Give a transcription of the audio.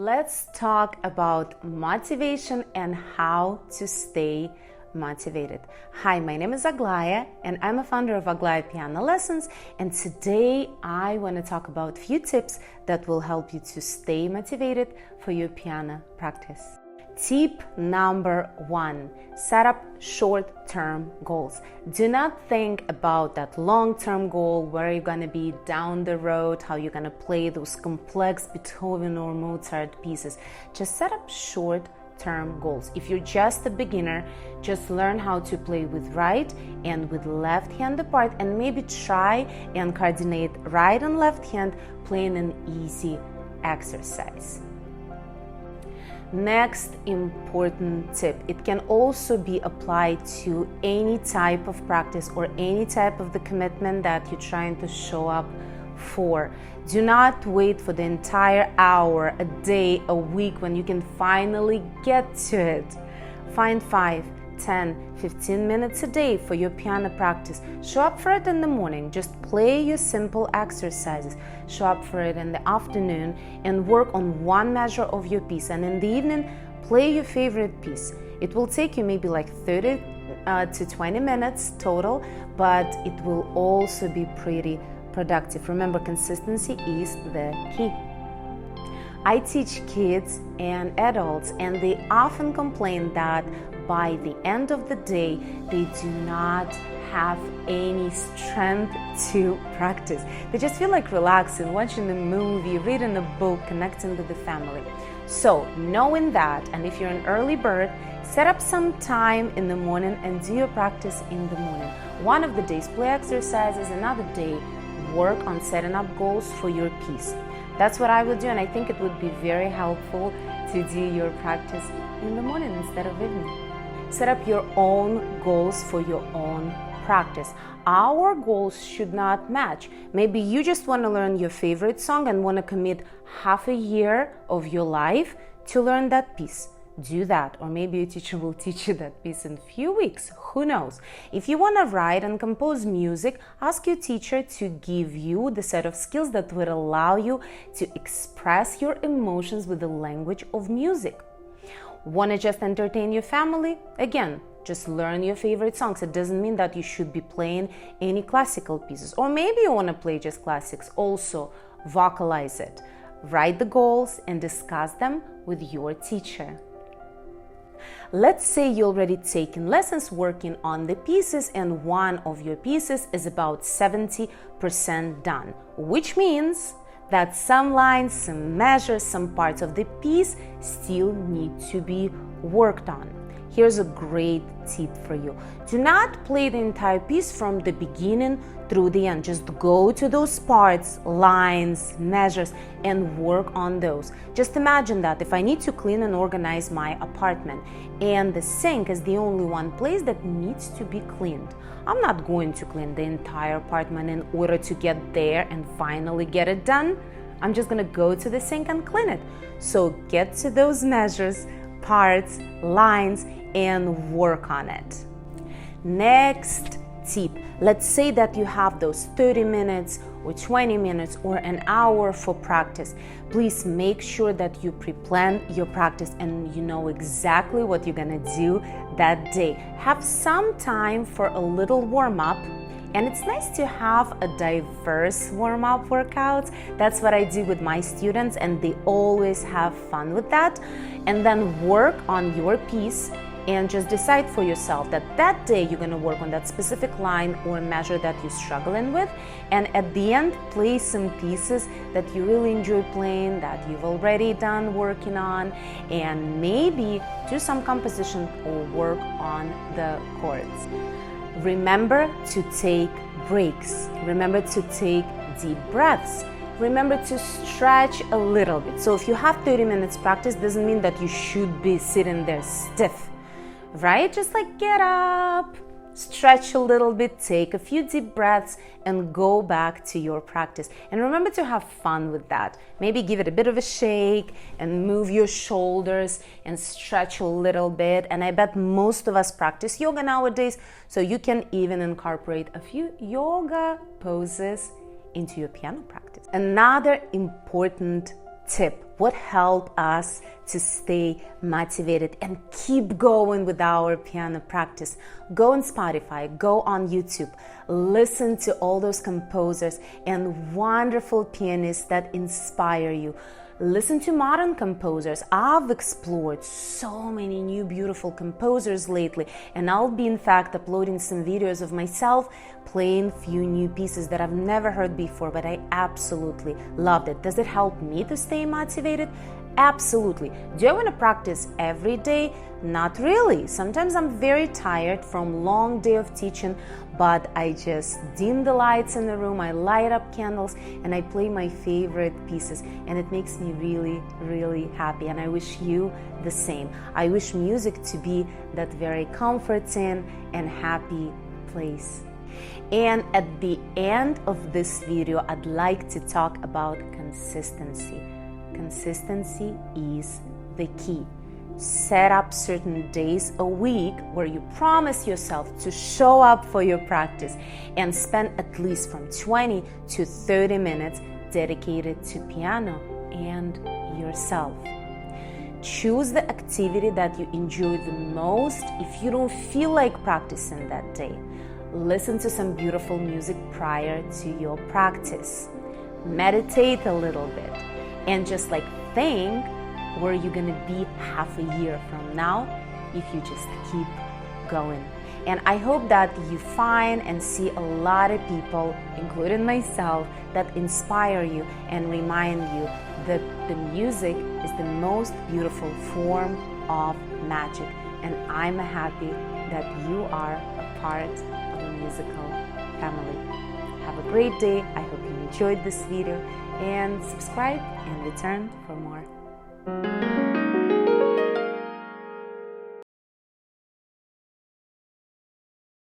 Let's talk about motivation and how to stay motivated. Hi, my name is Aglaya and I'm a founder of Untitled Piano Lessons, and today I want to talk about a few tips that will help you to stay motivated for your piano practice. Tip number 1, set up short-term goals. Do not think about that long-term goal, where you're going to be down the road, how you're going to play those complex Beethoven or Mozart pieces. Just set up short-term goals. If you're just a beginner, just learn how to play with right and with left hand apart, and maybe try and coordinate right and left hand playing an easy exercise. Next important tip, it can also be applied to any type of practice or any type of the commitment that you're trying to show up for. Do not wait for the entire hour, a day, a week when you can finally get to it. Find 5, 10, 15 minutes a day for your piano practice. Show up for it in the morning. Just play your simple exercises. Show up for it in the afternoon and work on one measure of your piece. And in the evening, play your favorite piece. It will take you maybe like 30 to 20 minutes total, but it will also be pretty productive. Remember, consistency is the key. I teach kids and adults, and they often complain that by the end of the day, they do not have any strength to practice. They just feel like relaxing, watching a movie, reading a book, connecting with the family. So, knowing that, and if you're an early bird, set up some time in the morning and do your practice in the morning. One of the days, play exercises, another day, work on setting up goals for your piece. That's what I would do, and I think it would be very helpful to do your practice in the morning instead of evening. Set up your own goals for your own practice. Our goals should not match. Maybe you just want to learn your favorite song and want to commit half a year of your life to learn that piece. Do that. Or maybe your teacher will teach you that piece in a few weeks. Who knows? If you want to write and compose music, ask your teacher to give you the set of skills that would allow you to express your emotions with the language of music. Want to just entertain your family? Again, just learn your favorite songs. It doesn't mean that you should be playing any classical pieces. Or maybe you want to play just classics. Also, vocalize it. Write the goals and discuss them with your teacher. Let's say you're already taking lessons working on the pieces, and one of your pieces is about 70% done, which means that some lines, some measures, some parts of the piece still need to be worked on. Here's a great tip for you. Do not play the entire piece from the beginning through the end. Just go to those parts, lines, measures, and work on those. Just imagine that if I need to clean and organize my apartment, and the sink is the only one place that needs to be cleaned, I'm not going to clean the entire apartment in order to get there and finally get it done. I'm just going to go to the sink and clean it. So get to those measures, parts, lines, and work on it. Next tip. Let's say that you have those 30 minutes or 20 minutes or an hour for practice. Please make sure that you pre-plan your practice and you know exactly what you're gonna do that day. Have some time for a little warm-up. And it's nice to have a diverse warm-up workouts. That's what I do with my students, and they always have fun with that. And then work on your piece and just decide for yourself that that day you're going to work on that specific line or measure that you're struggling with. And at the end, play some pieces that you really enjoy playing, that you've already done working on, and maybe do some composition or work on the chords. Remember to take breaks. Remember to take deep breaths. Remember to stretch a little bit. So if you have 30 minutes practice, doesn't mean that you should be sitting there stiff, right? Just like get up, stretch a little bit, take a few deep breaths, and go back to your practice. And remember to have fun with that. Maybe give it a bit of a shake and move your shoulders and stretch a little bit. And I bet most of us practice yoga nowadays, so you can even incorporate a few yoga poses into your piano practice. Another important tip: what helps us to stay motivated and keep going with our piano practice. Go on Spotify, go on YouTube, listen to all those composers and wonderful pianists that inspire you. Listen to modern composers. I've explored so many new beautiful composers lately, and I'll be in fact uploading some videos of myself playing few new pieces that I've never heard before, but I absolutely loved it. Does it help me to stay motivated? Absolutely. Do I want to practice every day? Not really. Sometimes I'm very tired from long day of teaching, but I just dim the lights in the room, I light up candles, and I play my favorite pieces, and it makes me really, really happy, and I wish you the same. I wish music to be that very comforting and happy place. And at the end of this video, I'd like to talk about consistency. Consistency is the key. Set up certain days a week where you promise yourself to show up for your practice and spend at least from 20 to 30 minutes dedicated to piano and yourself. Choose the activity that you enjoy the most if you don't feel like practicing that day. Listen to some beautiful music prior to your practice. Meditate a little bit and just think where you're gonna be half a year from now if you just keep going. And I hope that you find and see a lot of people, including myself, that inspire you and remind you that the music is the most beautiful form of magic. And I'm happy that you are a part of a musical family. Have a great day. I hope you enjoyed this video, and subscribe and return for more.